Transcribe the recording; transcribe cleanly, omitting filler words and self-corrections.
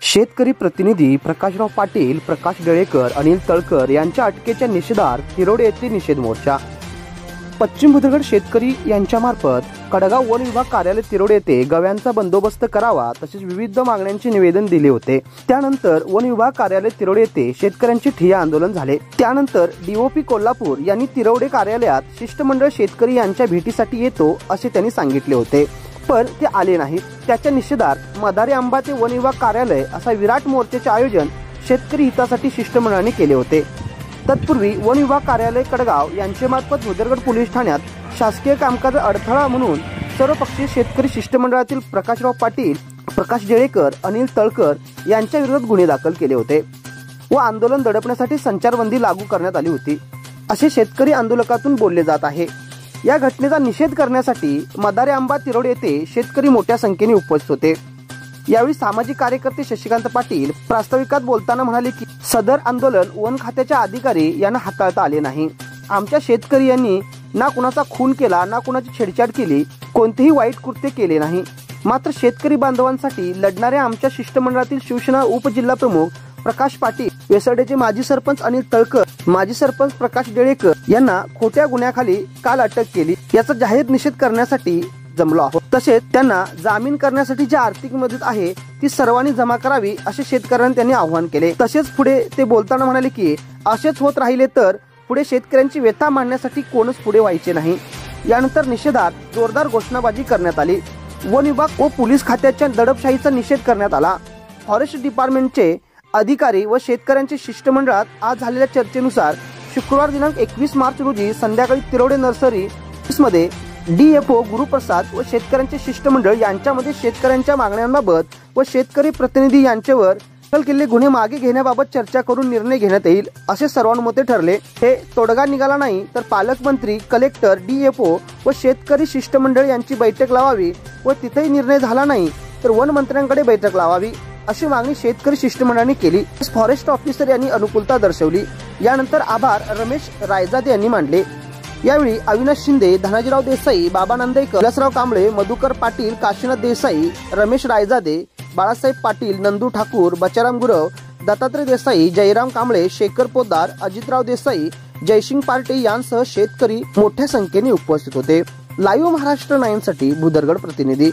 शेतकरी प्रतिनिधी प्रकाशराव पाटील, प्रकाश डेळेकर, अनिल तळकर यांच्या अटकेच्या निषेधार्थ तिरोडे येथे निषेध मोर्चा. पश्चिम बुद्रुक शेतकरी यांच्यामार्फत कडगाव वन विभाग कार्यालय तिरोडे येथे गव्यांचा बंदोबस्त करावा तसेच विविध मागण्यांचे निवेदन दिले होते. त्यानंतर वन विभाग कार्यालय तिरोडे येथे शेतकऱ्यांचे ठिय्या आंदोलन झाले. त्यानंतर डीओपी कोल्हापूर यांनी तिरोडे कार्यालयात शिष्टमंडळ शेतकरी यांच्या भेटीसाठी येतो असे त्यांनी सांगितले होते, पण ते आले नाहीत. त्याच्या निषेधार्थ मदारी आंबा ते वन विभाग कार्यालय असा विराट मोर्चाचे आयोजन शेतकरी हितासाठी शिष्टमंडळाने केले होते. तत्पूर्वी वन विभाग कार्यालय कडगाव यांच्यामार्फत भुदरगड पोलीस ठाण्यात शासकीय कामकाज अडथळा म्हणून सर्वपक्षीय शेतकरी शिष्टमंडळातील प्रकाशराव पाटील, प्रकाश डेळेकर, अनिल तळकर यांच्या विरोधात गुन्हे दाखल केले होते व आंदोलन दडपण्यासाठी संचारबंदी लागू करण्यात आली होती असे शेतकरी आंदोलकातून बोलले जात आहे. या घटनेचा निषेध करण्यासाठी मदारी आंबा तिरोडे येथे शेतकरी मोठ्या संख्येने उपस्थित होते. यावेळी सामाजिक कार्यकर्ते शशिकांत पाटील प्रास्ताविकात बोलताना म्हणाले की सदर आंदोलन वन खात्याच्या अधिकारी यांना हाताळता आले नाही. आमच्या शेतकरी यांनी ना कुणाचा खून केला, ना कुणाची छेडछाड केली, कोणतेही वाईट कृत्य केले नाही. मात्र शेतकरी बांधवांसाठी लढणाऱ्या आमच्या शिष्टमंडळातील शिवसेना उपजिल्हा प्रमुख प्रकाश पाटील, वेसर्डेचे माजी सरपंच अनिल तळकर, माजी सरपंच प्रकाश डेळेकर यांना खोट्या गुन्ह्याखाली काल अटक केली. याचा जाहीर निषेध करण्यासाठी जमलो आहोत. तसेच त्यांना जामीन करण्यासाठी जी आर्थिक मदत आहे ती सर्वांनी जमा करावी असे शेतकऱ्यांनी त्यांनी आवाहन केले. तसेच पुढे ते बोलताना म्हणाले की असेच होत राहिले तर पुढे शेतकऱ्यांची व्यथा मांडण्यासाठी कोणच पुढे व्हायचे नाही. यानंतर निषेधार्थ जोरदार घोषणाबाजी करण्यात आली. वन विभाग व पोलीस खात्याच्या दडपशाहीचा निषेध करण्यात आला. फॉरेस्ट डिपार्टमेंटचे अधिकारी व शेतकऱ्यांच्या शिष्टमंडळात आज झालेल्या चर्चेनुसार शुक्रवार दिनांक 21 मार्च रोजी संध्याकाळी तिरोडे नर्सरी मध्ये डीएफओ गुरुप्रसाद व शेतकऱ्यांचे शिष्टमंडळ यांच्यामध्ये शेतकऱ्यांच्या मागण्यांबाबत व शेतकरी प्रतिनिधी यांच्यावर दाखल केलेले गुन्हे मागे घेण्याबाबत चर्चा करून निर्णय घेण्यात येईल असे सर्वानुमते ठरले. हे तोडगा निघाला नाही तर पालकमंत्री, कलेक्टर, डीएफओ व शेतकरी शिष्टमंडळ यांची बैठक लावावी व तिथेही निर्णय झाला नाही तर वन मंत्र्यांकडे बैठक लावावी अशी मागणी शेतकरी शिष्टमंडळाने केली. फॉरेस्ट ऑफिसर यांनी अनुकूलता दर्शवली. यानंतर आभार रमेश रायजादे यांनी मांडले. यावेळी अविनाश शिंदे, धनाजीराव देसाई, बाबा नांदेकर, विलासराव कांबळे, मधुकर पाटील, काशीनाथ देसाई, रमेश रायजादे, बाळासाहेब पाटील, नंदू ठाकूर, बचाराम गुरव, दत्तात्रय देसाई, जयराम कांबळे, शेखर पोद्दार, अजितराव देसाई, जयसिंग पार्टे यांसह शेतकरी मोठ्या संख्येने उपस्थित होते. लाईव्ह महाराष्ट्र 9 साठी भुदरगड प्रतिनिधी